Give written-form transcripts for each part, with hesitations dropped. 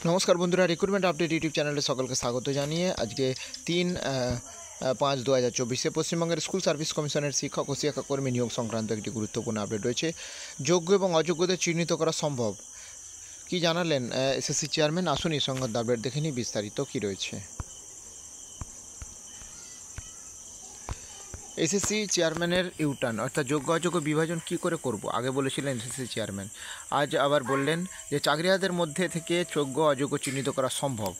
নমস্কার বন্ধুরা, recruitment update YouTube চ্যানেলে সকলকে স্বাগত জানিয়ে আজকে 3-5-2024 পশ্চিমবঙ্গের স্কুল সার্ভিস কমিশনের শিক্ষক ও শিক্ষাকর্মী নিয়োগ সংক্রান্ত একটি গুরুত্বপূর্ণ আপডেট রয়েছে। যোগ্য এবং অযোগ্যদের চিহ্নিত করা সম্ভব, কি জানালেন এসএসসি চেয়ারম্যান? আসুন এই সংক্রান্ত আপডেট দেখে নিই বিস্তারিত কী রয়েছে। এসএসসি চেয়ারম্যানের ইউটার্ন, অর্থাৎ যোগ্য অযোগ্য বিভাজন কী করে করব, আগে বলেছিলেন এসএসসি চেয়ারম্যান, আজ আবার বললেন যে চাকরিহারাদের মধ্যে থেকে যোগ্য অযোগ্য চিহ্নিত করা সম্ভব।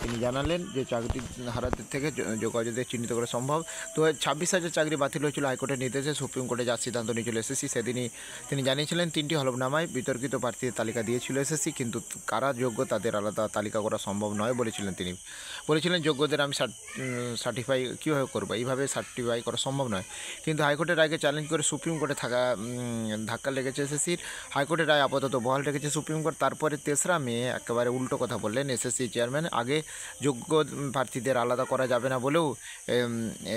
তিনি জানালেন যে চাকরি হারাদের থেকে যোগ্য অযোগ্যদের চিহ্নিত করা সম্ভব। তো 26,000 চাকরি বাতিল হয়েছিল হাইকোর্টের নির্দেশে, সুপ্রিম কোর্টে যার সিদ্ধান্ত নিয়েছিল এসএসসি। সেদিনই তিনি জানিয়েছিলেন 3টি হলফনামায় বিতর্কিত প্রার্থীদের তালিকা দিয়েছিল এসএসসি, কিন্তু কারা যোগ্য তাদের আলাদা তালিকা করা সম্ভব নয় বলেছিলেন তিনি। বলেছিলেন যোগ্যদের আমি সার্টিফাই কীভাবে করবো, এইভাবে সার্টিফাই করা সম্ভব নয়। কিন্তু হাইকোর্টের রায়কে চ্যালেঞ্জ করে সুপ্রিম কোর্টে ধাক্কা লেগেছে এসএসসির। হাইকোর্টের রায় আপাতত বহাল রেখেছে সুপ্রিম কোর্ট। তারপরে 3রা মে একেবারে উল্টো কথা বললেন এসএসসি চেয়ারম্যান। আগে যোগ্য প্রার্থীদের আলাদা করা যাবে না বলেও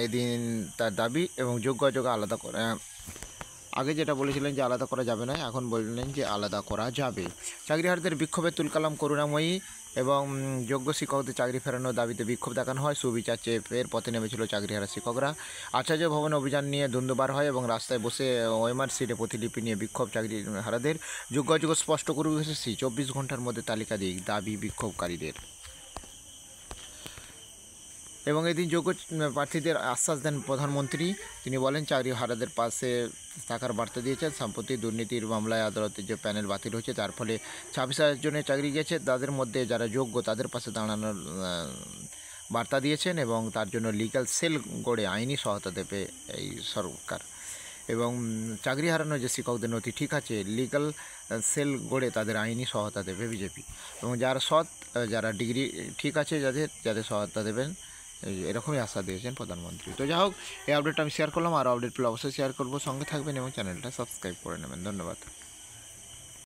এদিন তার দাবি, এবং যোগ্য অযোগ্য আলাদা করা, আগে যেটা বলেছিলেন যে আলাদা করা যাবে না, এখন বললেন যে আলাদা করা যাবে। চাকরিহারাদের বিক্ষোভে তুলকালাম করুণাময়ী, এবং যোগ্য শিক্ষকদের চাকরি ফেরানোর দাবিতে বিক্ষোভ দেখানো হয়। সুবিচার চেপের পথে নেমেছিল চাকরিহারা শিক্ষকরা। আচার্য ভবনে অভিযান নিয়ে ধুন্ধুবার হয় এবং রাস্তায় বসে ওএমআর সিটে প্রতিলিপি নিয়ে বিক্ষোভ চাকরিহারাদের। যোগ্য অযোগ্য স্পষ্ট করুক এসএসসি, 24 ঘন্টার মধ্যে তালিকা দিক, দাবি বিক্ষোভকারীদের। এবং এদিন যোগ্য প্রার্থীদের আশ্বাস দেন প্রধানমন্ত্রী। তিনি বলেন চাকরিহারাদের পাশে থাকার বার্তা দিয়েছেন। সাম্প্রতিক দুর্নীতির মামলায় আদালতের যে প্যানেল বাতিল হয়েছে, তার ফলে 26,000 জনের চাকরি গেছে। তাদের মধ্যে যারা যোগ্য তাদের পাশে দাঁড়ানোর বার্তা দিয়েছেন, এবং তার জন্য লিগ্যাল সেল গড়ে আইনি সহায়তা দেবে এই সরকার। এবং চাকরি হারানোর যে শিক্ষকদের নথি ঠিক আছে, লিগ্যাল সেল গড়ে তাদের আইনি সহায়তা দেবে বিজেপি। এবং যারা সৎ, যারা ডিগ্রি ঠিক আছে, যাদের সহায়তা দেবেন, এরকমই আশা দিয়েছেন প্রধানমন্ত্রী। তো যাই হোক, এই আপডেটটা আমি শেয়ার করলাম। আর আপডেট পেলে অবশ্যই শেয়ার করবো, সঙ্গে থাকবেন এবং চ্যানেলটা সাবস্ক্রাইব করে নেবেন। ধন্যবাদ।